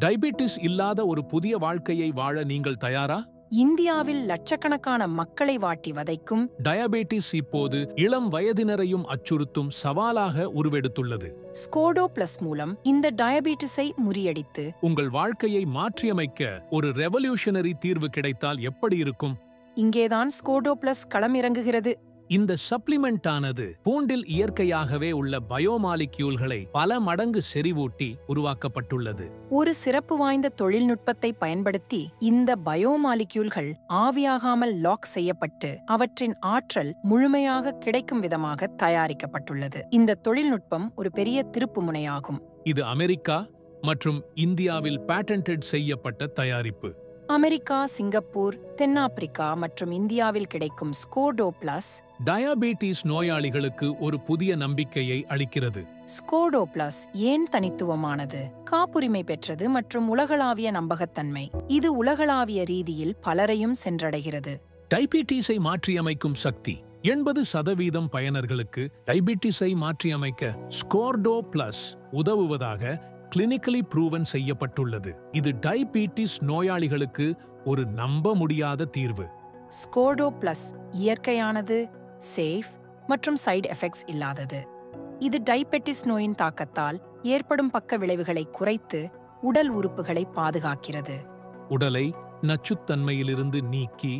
Diabetes இல்லாத ஒரு புதிய வாழ்க்கையை வாழ நீங்கள் தயாரா? இந்தியாவில் லட்சக்கணக்கான மக்களை வாட்டி வதைக்கும் டயபெட்டிஸ் இப்போது இளம் வயதினரையும் அச்சுறுத்தும் சவாலாக உருவெடுத்துள்ளது. ஸ்கோடோ பிளஸ் மூலம் இந்த டயபெட்டிஸை முறியடித்து உங்கள் வாழ்க்கையை மாற்றியமைக்க ஒரு ரெவல்யூஷனரி தீர்வு கிடைத்தால் எப்படி இருக்கும்? இங்கேதான் ஸ்கோடோ பிளஸ் களமிறங்குகிறது. இந்த சப்ளிமெண்டானது பூண்டில் இயற்கையாகவே உள்ள பயோமாலிக்யூல்களை பல மடங்கு செறிவூட்டி உருவாக்கப்பட்டுள்ளது. ஒரு சிறப்பு வாய்ந்த தொழில்நுட்பத்தை பயன்படுத்தி இந்த பயோமாலிக்யூல்கள் ஆவியாகாமல் லாக் செய்யப்பட்டு அவற்றின் ஆற்றல் முழுமையாக கிடைக்கும் விதமாக தயாரிக்கப்பட்டுள்ளது. இந்த தொழில்நுட்பம் ஒரு பெரிய திருப்புமுனையாகும். இது அமெரிக்கா மற்றும் இந்தியாவில் பேட்டன்ட் செய்யப்பட்ட தயாரிப்பு. அமெரிக்கா, சிங்கப்பூர், தென்னாப்பிரிக்கா மற்றும் இந்தியாவில் கிடைக்கும் ஸ்கோடோ பிளஸ் டயாபெட்டிஸ் நோயாளிகளுக்கு ஒரு புதிய நம்பிக்கையை அளிக்கிறது. ஸ்கோடோ பிளஸ் ஏன் தனித்துவமானது, காப்புரிமை பெற்றது மற்றும் உலகளாவிய நம்பகத்தன்மை. இது உலகளாவிய ரீதியில் பலரையும் சென்றடைகிறது. டயபெட்டிஸை மாற்றியமைக்கும் சக்தி 80% பயனர்களுக்கு டயபெட்டிஸை மாற்றியமைக்க ஸ்கோடோ பிளஸ் உதவுவதாக கிளினிக்கலி ப்ரூவன் செய்யப்பட்டுள்ளது. இது டயபெட்டிஸ் நோயாளிகளுக்கு ஒரு நம்ப முடியாத தீர்வு. ஸ்கோடோ பிளஸ் இயற்கையானது, சேஃப் மற்றும் சைடு எஃபெக்ட்ஸ் இல்லாதது. இது டயபெட்டிஸ் நோயின் தாக்கத்தால் ஏற்படும் பக்க விளைவுகளை குறைத்து உடல் உறுப்புகளை பாதுகாக்கிறது. உடலை நச்சுத்தன்மையிலிருந்து நீக்கி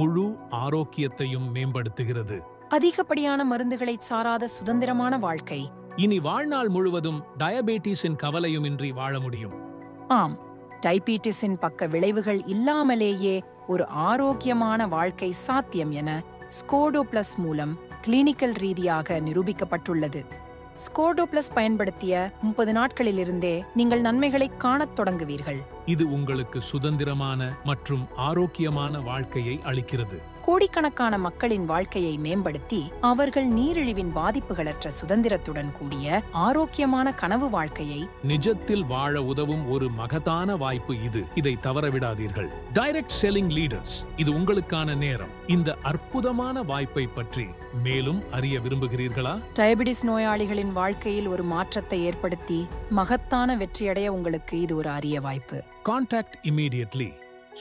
முழு ஆரோக்கியத்தையும் மேம்படுத்துகிறது. அதிகப்படியான மருந்துகளை சாராத சுதந்திரமான வாழ்க்கை. இனி வாழ்நாள் முழுவதும் டயபெட்டிஸின் கவலையுமின்றி வாழ முடியும். ஆம், டயபெட்டிஸின் பக்க விளைவுகள் இல்லாமலேயே ஒரு ஆரோக்கியமான வாழ்க்கை சாத்தியம் என ஸ்கோடோ பிளஸ் மூலம் கிளினிக்கல் ரீதியாக நிரூபிக்கப்பட்டுள்ளது. ஸ்கோடோ பிளஸ் பயன்படுத்திய 30 நாட்களிலிருந்தே நீங்கள் நன்மைகளை காணத் தொடங்குவீர்கள். இது உங்களுக்கு சுதந்திரமான மற்றும் ஆரோக்கியமான வாழ்க்கையை அளிக்கிறது. கோடிக்கணக்கான மக்களின் வாழ்க்கையை மேம்படுத்தி அவர்கள் நீரிழிவின் பாதிப்புகளற்ற சுதந்திரத்துடன் கூடிய ஆரோக்கியமான கனவு வாழ்க்கையை நிஜத்தில் வாழ உதவும் ஒரு மகத்தான வாய்ப்பு இது. இதை தவறவிடாதீர்கள். டைரக்ட் செல்லிங் லீடர்ஸ், இது உங்களுக்கான நேரம். இந்த அற்புதமான வாய்ப்பை பற்றி மேலும் அறிய விரும்புகிறீர்களா? டயபெட்டிஸ் நோயாளிகளின் வாழ்க்கையில் ஒரு மாற்றத்தை ஏற்படுத்தி மகத்தான வெற்றியடைய உங்களுக்கு இது ஒரு அரிய வாய்ப்பு. Contact immediately.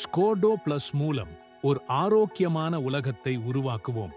ஸ்கோடோ பிளஸ் மூலம் ஒரு ஆரோக்கியமான உலகத்தை உருவாக்குவோம்.